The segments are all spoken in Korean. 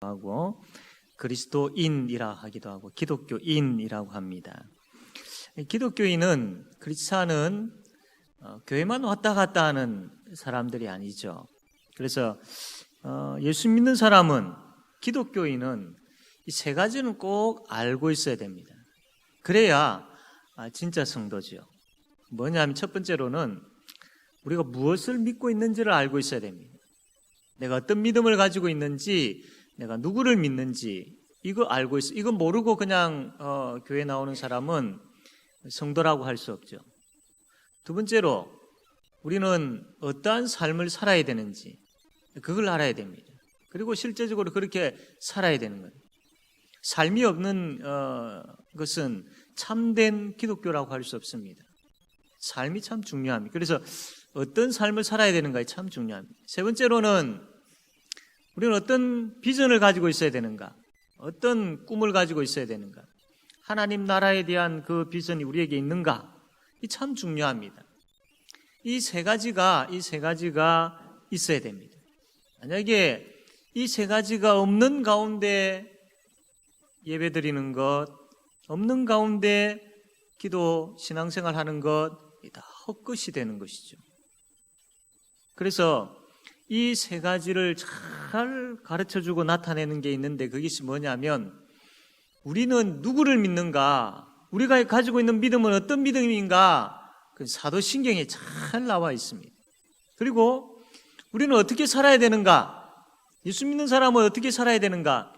하고 그리스도인이라 하기도 하고 기독교인이라고 합니다. 기독교인은 크리스찬은 교회만 왔다 갔다 하는 사람들이 아니죠. 그래서 예수 믿는 사람은, 기독교인은 이 세 가지는 꼭 알고 있어야 됩니다. 그래야 진짜 성도죠. 뭐냐면 첫 번째로는 우리가 무엇을 믿고 있는지를 알고 있어야 됩니다. 내가 어떤 믿음을 가지고 있는지, 내가 누구를 믿는지 이거 알고 있어. 이거 모르고 그냥 교회 나오는 사람은 성도라고 할 수 없죠. 두 번째로 우리는 어떠한 삶을 살아야 되는지 그걸 알아야 됩니다. 그리고 실제적으로 그렇게 살아야 되는 거예요. 삶이 없는 것은 참된 기독교라고 할 수 없습니다. 삶이 참 중요합니다. 그래서 어떤 삶을 살아야 되는가에 참 중요합니다. 세 번째로는 우리는 어떤 비전을 가지고 있어야 되는가, 어떤 꿈을 가지고 있어야 되는가, 하나님 나라에 대한 그 비전이 우리에게 있는가, 이 참 중요합니다. 이 세 가지가 있어야 됩니다. 만약에 이 세 가지가 없는 가운데 예배 드리는 것, 없는 가운데 기도, 신앙생활 하는 것, 다 헛것이 되는 것이죠. 그래서 이 세 가지를 잘 가르쳐주고 나타내는 게 있는데, 그것이 뭐냐면 우리는 누구를 믿는가, 우리가 가지고 있는 믿음은 어떤 믿음인가, 그 사도신경에 잘 나와 있습니다. 그리고 우리는 어떻게 살아야 되는가, 예수 믿는 사람은 어떻게 살아야 되는가,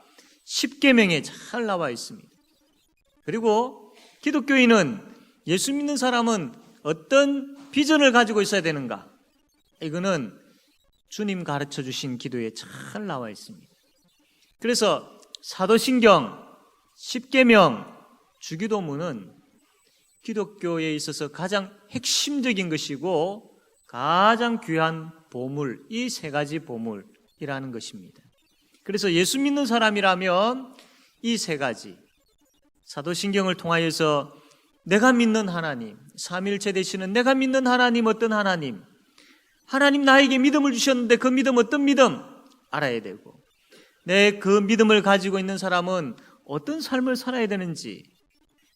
십계명에 잘 나와 있습니다. 그리고 기독교인은, 예수 믿는 사람은 어떤 비전을 가지고 있어야 되는가, 이거는 주님 가르쳐 주신 기도에 잘 나와 있습니다. 그래서 사도신경, 십계명, 주기도문은 기독교에 있어서 가장 핵심적인 것이고 가장 귀한 보물, 이 세 가지 보물이라는 것입니다. 그래서 예수 믿는 사람이라면 이 세 가지, 사도신경을 통하여서 내가 믿는 하나님, 삼위일체 되시는 내가 믿는 하나님, 어떤 하나님, 하나님 나에게 믿음을 주셨는데 그 믿음 어떤 믿음 알아야 되고, 내 그 믿음을 가지고 있는 사람은 어떤 삶을 살아야 되는지,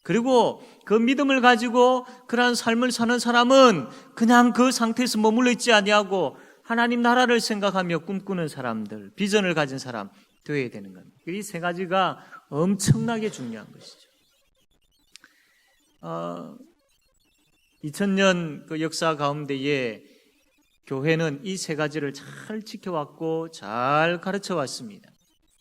그리고 그 믿음을 가지고 그러한 삶을 사는 사람은 그냥 그 상태에서 머물러 있지 아니하고 하나님 나라를 생각하며 꿈꾸는 사람들, 비전을 가진 사람 되어야 되는 겁니다. 이 세 가지가 엄청나게 중요한 것이죠. 2000년 그 역사 가운데에 교회는 이 세 가지를 잘 지켜왔고 잘 가르쳐 왔습니다.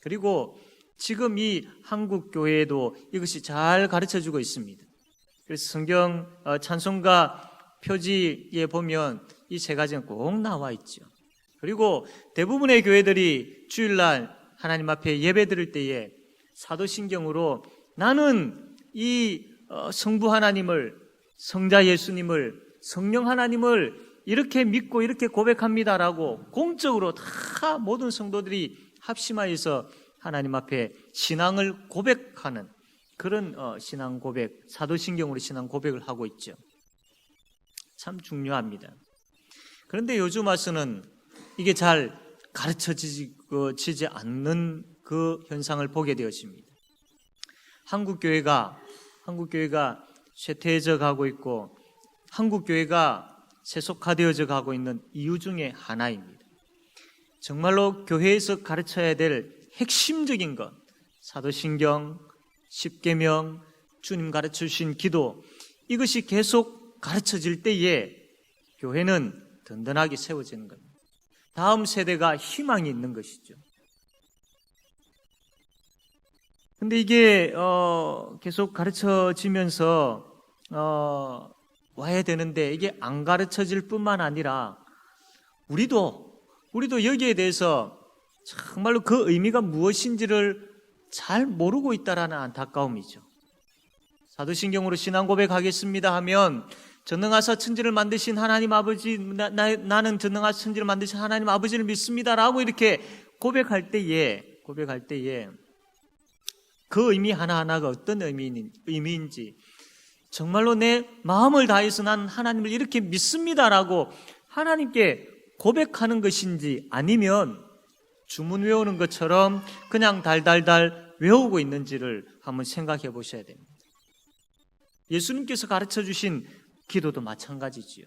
그리고 지금 이 한국 교회에도 이것이 잘 가르쳐주고 있습니다. 그래서 성경 찬송가 표지에 보면 이 세 가지는 꼭 나와 있죠. 그리고 대부분의 교회들이 주일날 하나님 앞에 예배 드릴 때에 사도신경으로 나는 이 성부 하나님을, 성자 예수님을, 성령 하나님을 이렇게 믿고 이렇게 고백합니다라고 공적으로 다 모든 성도들이 합심하여서 하나님 앞에 신앙을 고백하는 그런 신앙 고백, 사도신경으로 신앙 고백을 하고 있죠. 참 중요합니다. 그런데 요즘 와서는 이게 잘 가르쳐지지 않는 그 현상을 보게 되었습니다. 한국 교회가 쇠퇴해져 가고 있고 한국 교회가 세속화되어져 가고 있는 이유 중에 하나입니다. 정말로 교회에서 가르쳐야 될 핵심적인 것, 사도신경, 십계명, 주님 가르쳐 주신 기도, 이것이 계속 가르쳐질 때에 교회는 든든하게 세워지는 겁니다. 다음 세대가 희망이 있는 것이죠. 근데 이게 계속 가르쳐지면서 와야 되는데 이게 안 가르쳐질 뿐만 아니라 우리도 여기에 대해서 정말로 그 의미가 무엇인지를 잘 모르고 있다라는 안타까움이죠. 사도신경으로 신앙 고백하겠습니다 하면 전능하사 천지를 만드신 하나님 아버지, 나는 전능하사 천지를 만드신 하나님 아버지를 믿습니다라고 이렇게 고백할 때에 그 의미 하나하나가 어떤 의미인지, 정말로 내 마음을 다해서 난 하나님을 이렇게 믿습니다라고 하나님께 고백하는 것인지, 아니면 주문 외우는 것처럼 그냥 달달달 외우고 있는지를 한번 생각해 보셔야 됩니다. 예수님께서 가르쳐 주신 기도도 마찬가지지요.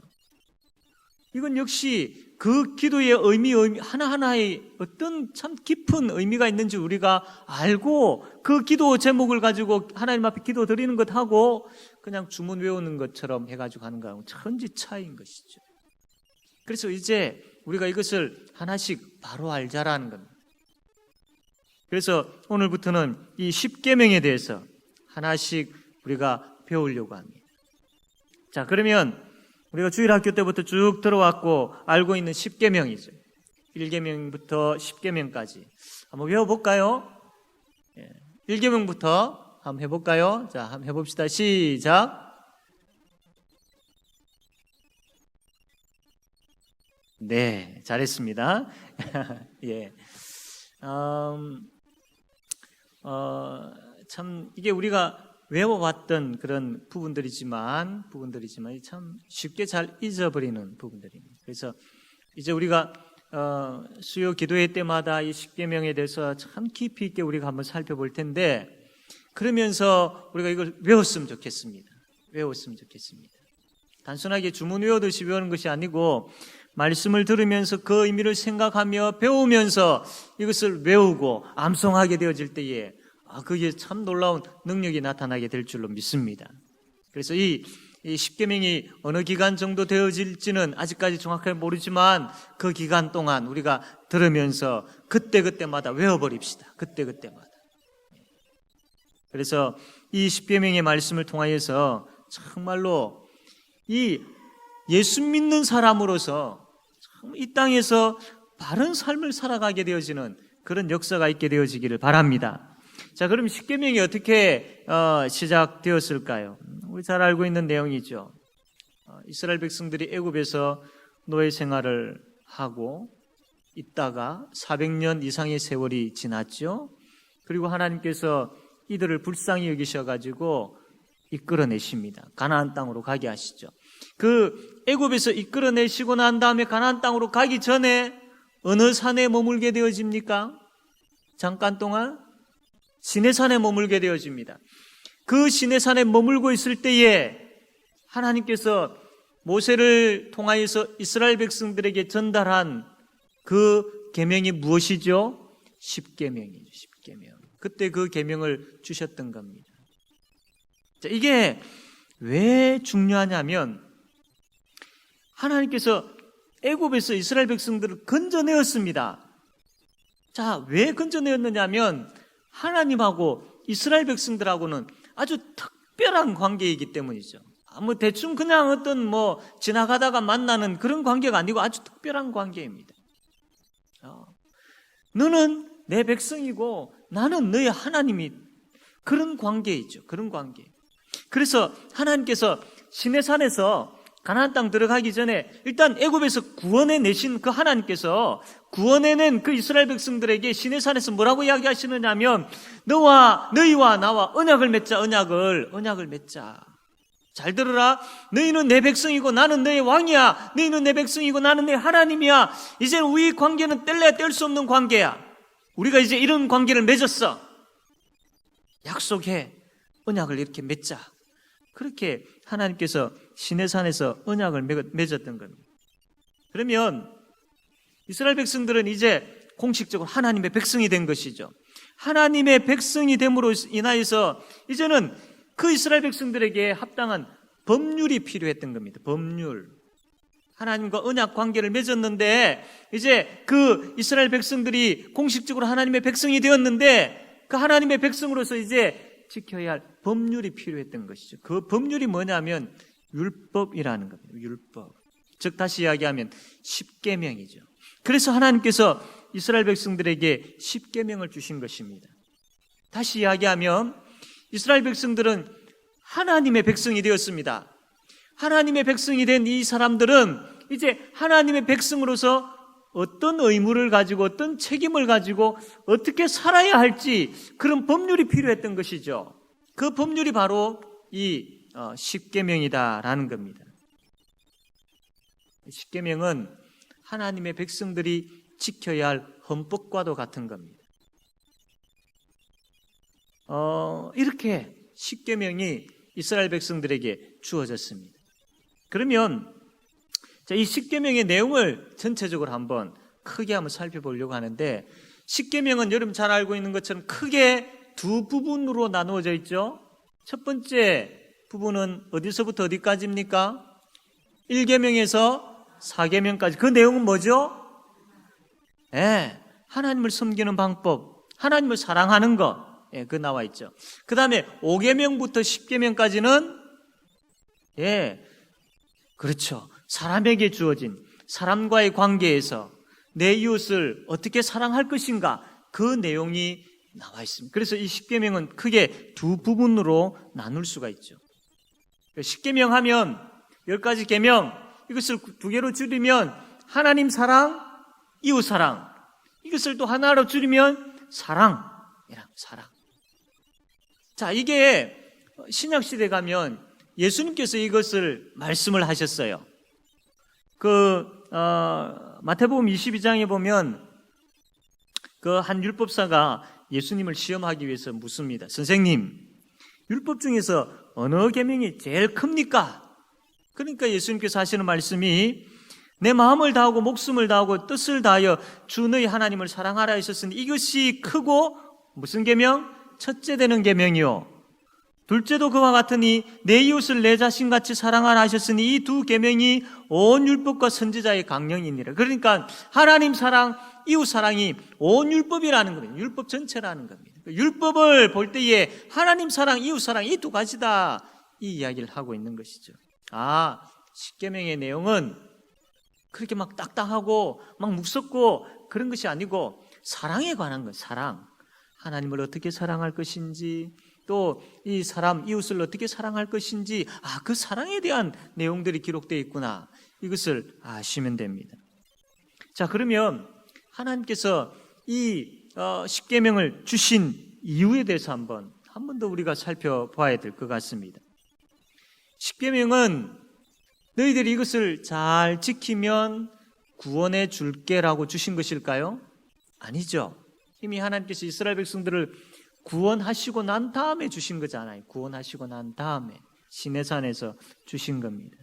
이건 역시 그 기도의 의미 하나하나의 어떤 참 깊은 의미가 있는지 우리가 알고 그 기도 제목을 가지고 하나님 앞에 기도 드리는 것하고 그냥 주문 외우는 것처럼 해가지고 하는 거하고 천지 차이인 것이죠. 그래서 이제 우리가 이것을 하나씩 바로 알자라는 겁니다. 그래서 오늘부터는 이 십계명에 대해서 하나씩 우리가 배우려고 합니다. 자, 그러면 우리가 주일학교 때부터 쭉 들어왔고 알고 있는 십계명이죠. 1계명부터 10계명까지 한번 외워볼까요? 1계명부터 한번 해볼까요? 자, 한번 해봅시다. 시작. 네, 잘했습니다. 예. 참 이게 우리가 외워왔던 그런 부분들이지만 참 쉽게 잘 잊어버리는 부분들입니다. 그래서 이제 우리가 수요 기도회 때마다 이 십계명에 대해서 참 깊이 있게 우리가 한번 살펴볼 텐데, 그러면서 우리가 이걸 외웠으면 좋겠습니다. 단순하게 주문 외우듯이 외우는 것이 아니고 말씀을 들으면서 그 의미를 생각하며 배우면서 이것을 외우고 암송하게 되어질 때에 그게 참 놀라운 능력이 나타나게 될 줄로 믿습니다. 그래서 이 십계명이 어느 기간 정도 되어질지는 아직까지 정확하게 모르지만 그 기간 동안 우리가 들으면서 그때그때마다 외워버립시다. 그때그때마다. 그래서 이 십계명의 말씀을 통하여서 정말로 이 예수 믿는 사람으로서 이 땅에서 바른 삶을 살아가게 되어지는 그런 역사가 있게 되어지기를 바랍니다. 자, 그럼 십계명이 어떻게 시작되었을까요? 우리 잘 알고 있는 내용이죠. 이스라엘 백성들이 애굽에서 노예 생활을 하고 있다가 400년 이상의 세월이 지났죠. 그리고 하나님께서 이들을 불쌍히 여기셔가지고 이끌어내십니다. 가나안 땅으로 가게 하시죠. 그 애굽에서 이끌어내시고 난 다음에 가나안 땅으로 가기 전에 어느 산에 머물게 되어집니까? 잠깐 동안 시내산에 머물게 되어집니다. 그 시내산에 머물고 있을 때에 하나님께서 모세를 통하여서 이스라엘 백성들에게 전달한 그 계명이 무엇이죠? 십계명이죠. 십계명. 그때 그 계명을 주셨던 겁니다. 자, 이게 왜 중요하냐면 하나님께서 애굽에서 이스라엘 백성들을 건져내었습니다. 자, 왜 건져내었느냐면 하나님하고 이스라엘 백성들하고는 아주 특별한 관계이기 때문이죠. 대충 그냥 어떤 지나가다가 만나는 그런 관계가 아니고 아주 특별한 관계입니다. 너는 내 백성이고 나는 너의 하나님이, 그런 관계이죠. 그런 관계. 그래서 하나님께서 시내산에서 가나안 땅 들어가기 전에 일단 애굽에서 구원해내신 그 하나님께서 구원해낸 그 이스라엘 백성들에게 시내산에서 뭐라고 이야기하시느냐면 너희와 나와 언약을 맺자. 언약을 맺자. 잘 들어라. 너희는 내 백성이고 나는 너의 왕이야. 너희는 내 백성이고 나는 내 하나님이야. 이제 우리 관계는 뗄래야 뗄 수 없는 관계야. 우리가 이제 이런 관계를 맺었어. 약속해. 언약을 이렇게 맺자. 그렇게 하나님께서 시내산에서 언약을 맺었던 겁니다. 그러면 이스라엘 백성들은 이제 공식적으로 하나님의 백성이 된 것이죠. 하나님의 백성이 됨으로 인하여서 이제는 그 이스라엘 백성들에게 합당한 법률이 필요했던 겁니다. 법률. 하나님과 언약 관계를 맺었는데 이제 그 이스라엘 백성들이 공식적으로 하나님의 백성이 되었는데 그 하나님의 백성으로서 이제 지켜야 할 법률이 필요했던 것이죠. 그 법률이 뭐냐면 율법이라는 겁니다. 율법. 즉 다시 이야기하면 십계명이죠. 그래서 하나님께서 이스라엘 백성들에게 십계명을 주신 것입니다. 다시 이야기하면 이스라엘 백성들은 하나님의 백성이 되었습니다. 하나님의 백성이 된 이 사람들은 이제 하나님의 백성으로서 어떤 의무를 가지고 어떤 책임을 가지고 어떻게 살아야 할지 그런 법률이 필요했던 것이죠. 그 법률이 바로 이 십계명이다라는 겁니다. 십계명은 하나님의 백성들이 지켜야 할 헌법과도 같은 겁니다. 이렇게 십계명이 이스라엘 백성들에게 주어졌습니다. 그러면 이 십계명의 내용을 전체적으로 한번 크게 한번 살펴보려고 하는데, 십계명은 여러분 잘 알고 있는 것처럼 크게 두 부분으로 나누어져 있죠. 첫 번째 부분은 어디서부터 어디까지입니까? 1계명에서 4계명까지. 그 내용은 뭐죠? 하나님을 섬기는 방법, 하나님을 사랑하는 것, 그 나와 있죠. 그 다음에 5계명부터 10계명까지는 그렇죠. 사람에게 주어진 사람과의 관계에서 내 이웃을 어떻게 사랑할 것인가, 그 내용이 나와 있습니다. 그래서 이 10계명은 크게 두 부분으로 나눌 수가 있죠. 10계명 하면 10가지 계명, 이것을 두 개로 줄이면 하나님 사랑, 이웃 사랑, 이것을 또 하나로 줄이면 사랑. 자, 이게 신약시대 가면 예수님께서 이것을 말씀을 하셨어요. 마태복음 22장에 보면 그 한 율법사가 예수님을 시험하기 위해서 묻습니다. 선생님, 율법 중에서 어느 계명이 제일 큽니까? 그러니까 예수님께서 하시는 말씀이, 내 마음을 다하고 목숨을 다하고 뜻을 다하여 주 너희 하나님을 사랑하라 하셨으니 이것이 크고 무슨 계명? 첫째 되는 계명이요, 둘째도 그와 같으니 내 이웃을 내 자신같이 사랑하라 하셨으니 이 두 계명이 온 율법과 선지자의 강령이니라. 그러니까 하나님 사랑, 이웃 사랑이 온 율법이라는 거예요. 율법 전체라는 겁니다. 율법을 볼 때에 하나님 사랑, 이웃 사랑, 이 두 가지다, 이 이야기를 하고 있는 것이죠. 십계명의 내용은 그렇게 막 딱딱하고 막 무섭고 그런 것이 아니고 사랑에 관한 거예요. 사랑, 하나님을 어떻게 사랑할 것인지, 또 이 사람, 이웃을 어떻게 사랑할 것인지, 그 사랑에 대한 내용들이 기록되어 있구나, 이것을 아시면 됩니다. 자, 그러면 하나님께서 이 십계명을 주신 이유에 대해서 한 번 더 우리가 살펴봐야 될 것 같습니다. 십계명은 너희들이 이것을 잘 지키면 구원해 줄게라고 주신 것일까요? 아니죠. 이미 하나님께서 이스라엘 백성들을 구원하시고 난 다음에 주신 거잖아요. 구원하시고 난 다음에 시내산에서 주신 겁니다.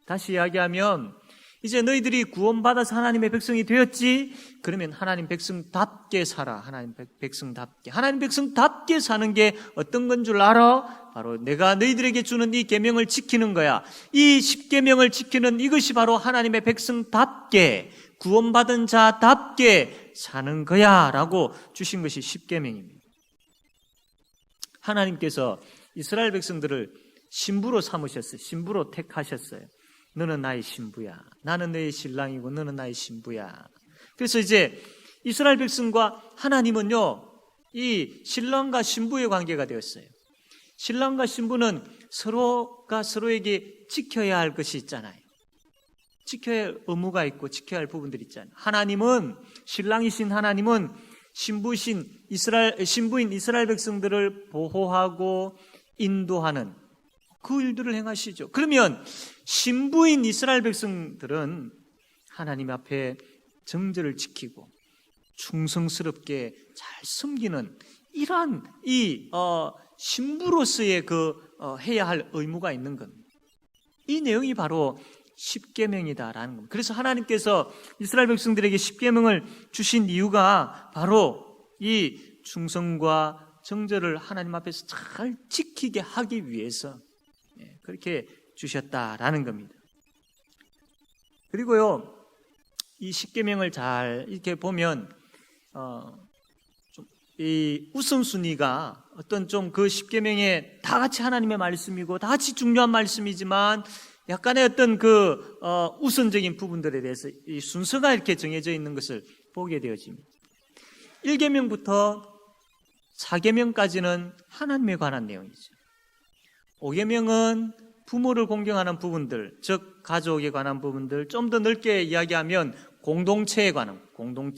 다시 이야기하면, 이제 너희들이 구원받아서 하나님의 백성이 되었지? 그러면 하나님 백성답게 살아. 하나님 백성답게 사는 게 어떤 건 줄 알아? 바로 내가 너희들에게 주는 이 계명을 지키는 거야. 이 십계명을 지키는 이것이 바로 하나님의 백성답게, 구원받은 자답게 사는 거야 라고 주신 것이 십계명입니다. 하나님께서 이스라엘 백성들을 신부로 삼으셨어요. 신부로 택하셨어요. 너는 나의 신부야. 나는 너의 신랑이고 너는 나의 신부야. 그래서 이제 이스라엘 백성과 하나님은요, 이 신랑과 신부의 관계가 되었어요. 신랑과 신부는 서로가 서로에게 지켜야 할 것이 있잖아요. 지켜야 할 의무가 있고 지켜야 할 부분들이 있잖아요. 하나님은, 신랑이신 하나님은 신부인 이스라엘 백성들을 보호하고 인도하는 그 일들을 행하시죠. 그러면 신부인 이스라엘 백성들은 하나님 앞에 정절을 지키고 충성스럽게 잘 섬기는 이러한 신부로서의 해야 할 의무가 있는 겁니다. 이 내용이 바로 십계명이다라는 겁니다. 그래서 하나님께서 이스라엘 백성들에게 십계명을 주신 이유가 바로 이 충성과 정절을 하나님 앞에서 잘 지키게 하기 위해서 그렇게 주셨다라는 겁니다. 그리고요, 이 십계명을 잘 이렇게 보면 이 우선순위가 어떤 좀 그 십계명에 다 같이 하나님의 말씀이고 다 같이 중요한 말씀이지만 약간의 어떤 우선적인 부분들에 대해서 이 순서가 이렇게 정해져 있는 것을 보게 되어집니다. 1계명부터 4계명까지는 하나님에 관한 내용이죠. 5계명은 부모를 공경하는 부분들, 즉 가족에 관한 부분들, 좀 더 넓게 이야기하면 공동체에 관한 부분들.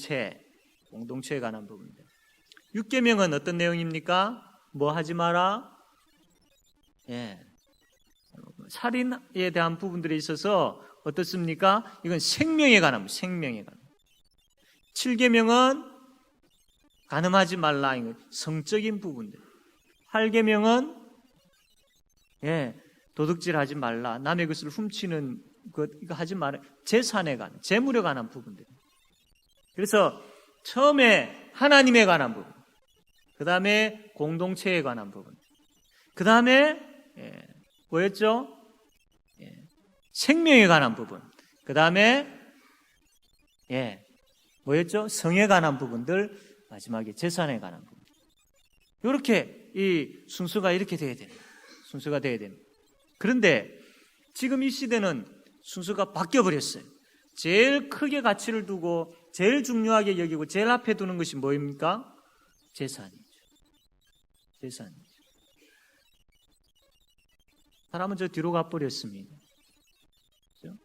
6계명은 어떤 내용입니까? 뭐 하지 마라? 살인에 대한 부분들에 있어서 어떻습니까? 이건 생명에 관한. 7계명은 간음하지 말라, 성적인 부분들. 8계명은 도둑질하지 말라, 남의 것을 훔치는 것 이거 하지 말라, 재산에 관한, 재물에 관한 부분들. 그래서 처음에 하나님에 관한 부분, 그 다음에 공동체에 관한 부분, 그 다음에 뭐였죠? 생명에 관한 부분, 그 다음에 뭐였죠? 성에 관한 부분들, 마지막에 재산에 관한 부분. 이렇게 이 순서가 이렇게 돼야 됩니다. 순서가 돼야 됩니다. 그런데 지금 이 시대는 순서가 바뀌어 버렸어요. 제일 크게 가치를 두고 제일 중요하게 여기고 제일 앞에 두는 것이 뭐입니까? 재산이죠. 재산이죠. 사람은 저 뒤로 가버렸습니다. 그렇죠?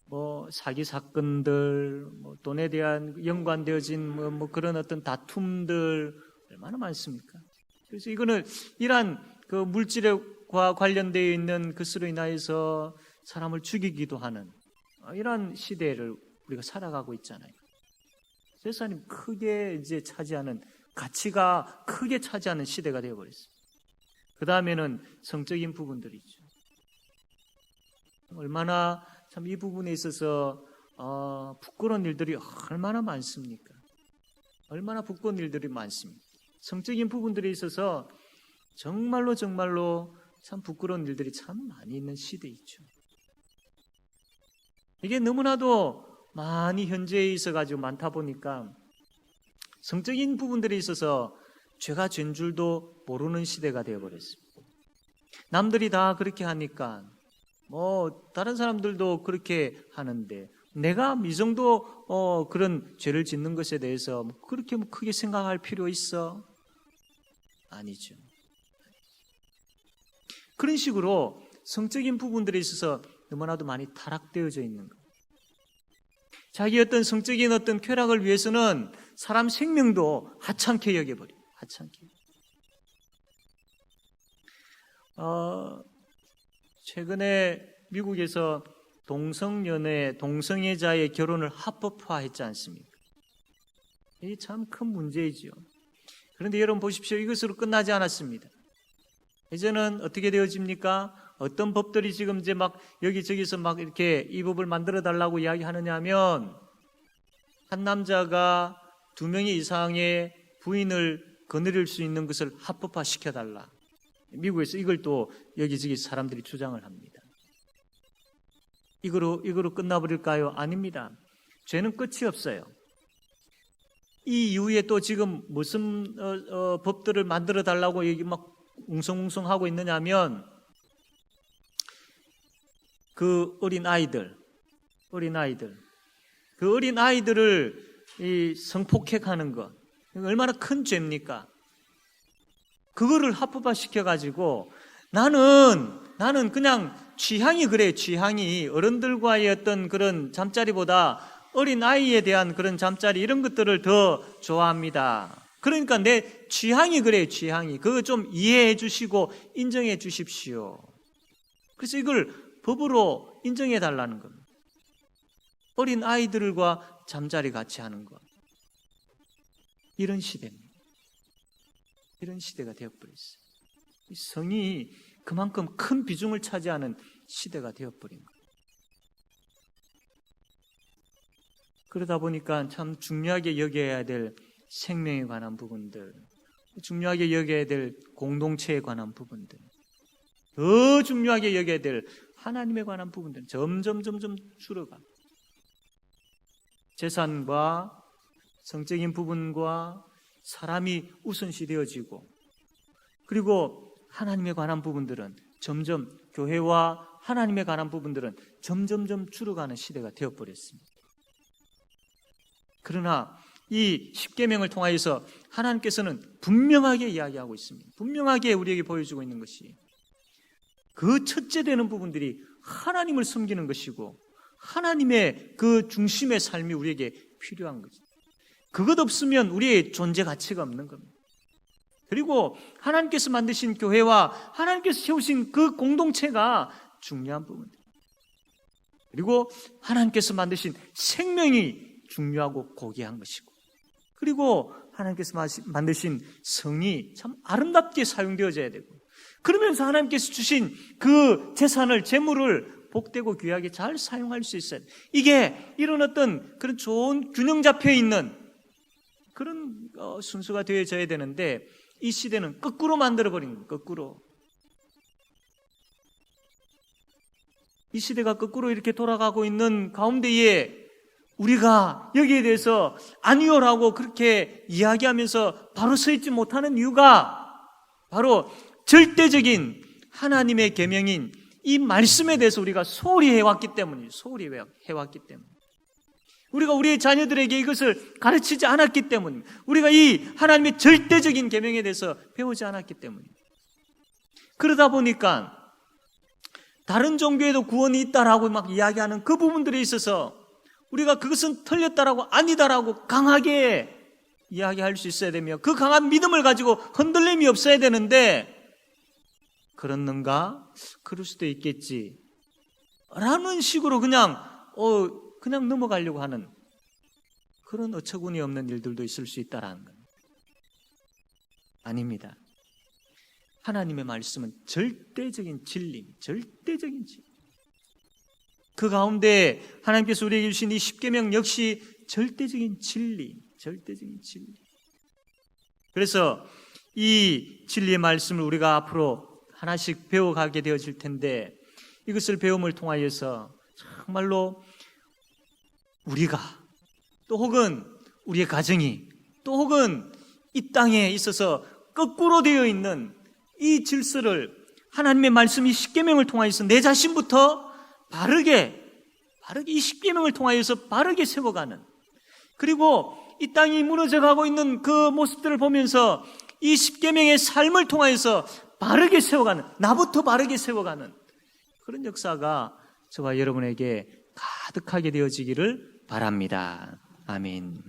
뭐 사기 사건들, 뭐 돈에 대한 연관되어진 뭐 그런 어떤 다툼들 얼마나 많습니까? 그래서 이거는 이러한 그 물질과 관련되어 있는 것으로 인하여서 사람을 죽이기도 하는 이러한 시대를 우리가 살아가고 있잖아요. 재산이 크게 이제 차지하는, 가치가 크게 차지하는 시대가 되어버렸어요. 그 다음에는 성적인 부분들이죠. 얼마나 참 이 부분에 있어서 부끄러운 일들이 얼마나 많습니까? 얼마나 부끄러운 일들이 많습니다. 성적인 부분들에 있어서 정말로 참 부끄러운 일들이 참 많이 있는 시대이죠. 이게 너무나도 많이 현재에 있어가지고 많다 보니까 성적인 부분들에 있어서 죄가 죄인 줄도 모르는 시대가 되어버렸습니다. 남들이 다 그렇게 하니까 뭐 다른 사람들도 그렇게 하는데 내가 이 정도 그런 죄를 짓는 것에 대해서 그렇게 크게 생각할 필요 있어? 아니죠. 그런 식으로 성적인 부분들에 있어서 너무나도 많이 타락되어져 있는 것. 자기 어떤 성적인 어떤 쾌락을 위해서는 사람 생명도 하찮게 여겨버려요. 하찮게. 최근에 미국에서 동성연애, 동성애자의 결혼을 합법화했지 않습니까? 이게 참 큰 문제이죠. 그런데 여러분 보십시오. 이것으로 끝나지 않았습니다. 이제는 어떻게 되어집니까? 어떤 법들이 지금 이제 막 여기저기서 막 이렇게 이 법을 만들어 달라고 이야기하느냐 하면 한 남자가 2명 이상의 부인을 거느릴 수 있는 것을 합법화 시켜달라. 미국에서 이걸 또 여기저기 사람들이 주장을 합니다. 이거로 끝나버릴까요? 아닙니다. 죄는 끝이 없어요. 이 이후에 또 지금 무슨 법들을 만들어 달라고 얘기 막 웅성웅성 하고 있느냐 하면 그 어린 아이들을 이 성폭행하는 것 얼마나 큰 죄입니까? 그거를 합법화 시켜가지고 나는 그냥 취향이 그래요. 취향이 어른들과의 어떤 그런 잠자리보다 어린 아이에 대한 그런 잠자리 이런 것들을 더 좋아합니다. 그러니까 내 취향이 그래요. 취향이 그거 좀 이해해 주시고 인정해 주십시오. 그래서 이걸 법으로 인정해 달라는 겁니다. 어린 아이들과 잠자리 같이 하는 것. 이런 시대입니다. 이런 시대가 되어버렸어요. 성이 그만큼 큰 비중을 차지하는 시대가 되어버린 거예요. 그러다 보니까 참 중요하게 여겨야 될 생명에 관한 부분들, 중요하게 여겨야 될 공동체에 관한 부분들, 더 중요하게 여겨야 될 하나님에 관한 부분들 점점 줄어가. 재산과 성적인 부분과 사람이 우선시 되어지고, 그리고 하나님에 관한 부분들은 점점, 교회와 하나님에 관한 부분들은 점점 줄어가는 시대가 되어버렸습니다. 그러나 이 십계명을 통하여서 하나님께서는 분명하게 이야기하고 있습니다. 분명하게 우리에게 보여주고 있는 것이 그 첫째 되는 부분들이 하나님을 섬기는 것이고 하나님의 그 중심의 삶이 우리에게 필요한 거죠. 그것 없으면 우리의 존재 가치가 없는 겁니다. 그리고 하나님께서 만드신 교회와 하나님께서 세우신 그 공동체가 중요한 부분들. 그리고 하나님께서 만드신 생명이 중요하고 고귀한 것이고, 그리고 하나님께서 만드신 성이 참 아름답게 사용되어져야 되고, 그러면서 하나님께서 주신 그 재산을, 재물을 복되고 귀하게 잘 사용할 수 있어요. 이게 이런 어떤 그런 좋은 균형 잡혀 있는 그런 순서가 되어져야 되는데, 이 시대는 거꾸로 만들어버린 거예요. 거꾸로. 이 시대가 거꾸로 이렇게 돌아가고 있는 가운데에 우리가 여기에 대해서 아니요라고 그렇게 이야기하면서 바로 서 있지 못하는 이유가 바로 절대적인 하나님의 계명인 이 말씀에 대해서 우리가 소홀히 해왔기 때문이에요. 소홀히 해왔기 때문에. 우리가 우리의 자녀들에게 이것을 가르치지 않았기 때문입니다. 우리가 이 하나님의 절대적인 계명에 대해서 배우지 않았기 때문입니다. 그러다 보니까 다른 종교에도 구원이 있다라고 막 이야기하는 그 부분들에 있어서 우리가 그것은 틀렸다라고 아니다라고 강하게 이야기할 수 있어야 되며, 그 강한 믿음을 가지고 흔들림이 없어야 되는데, 그렇는가? 그럴 수도 있겠지 라는 식으로 그냥 넘어가려고 하는 그런 어처구니 없는 일들도 있을 수 있다라는 겁니다. 아닙니다. 하나님의 말씀은 절대적인 진리, 절대적인 진리. 그 가운데 하나님께서 우리에게 주신 이 십계명 역시 절대적인 진리, 절대적인 진리. 그래서 이 진리의 말씀을 우리가 앞으로 하나씩 배워가게 되어질 텐데, 이것을 배움을 통하여서 정말로 우리가 또 혹은 우리의 가정이 또 혹은 이 땅에 있어서 거꾸로 되어 있는 이 질서를 하나님의 말씀 이 십계명을 통하여서 내 자신부터 바르게 이 십계명을 통하여서 바르게 세워가는, 그리고 이 땅이 무너져가고 있는 그 모습들을 보면서 이 십계명의 삶을 통하여서 바르게 세워가는, 나부터 바르게 세워가는 그런 역사가 저와 여러분에게 가득하게 되어지기를 바랍니다. 아멘.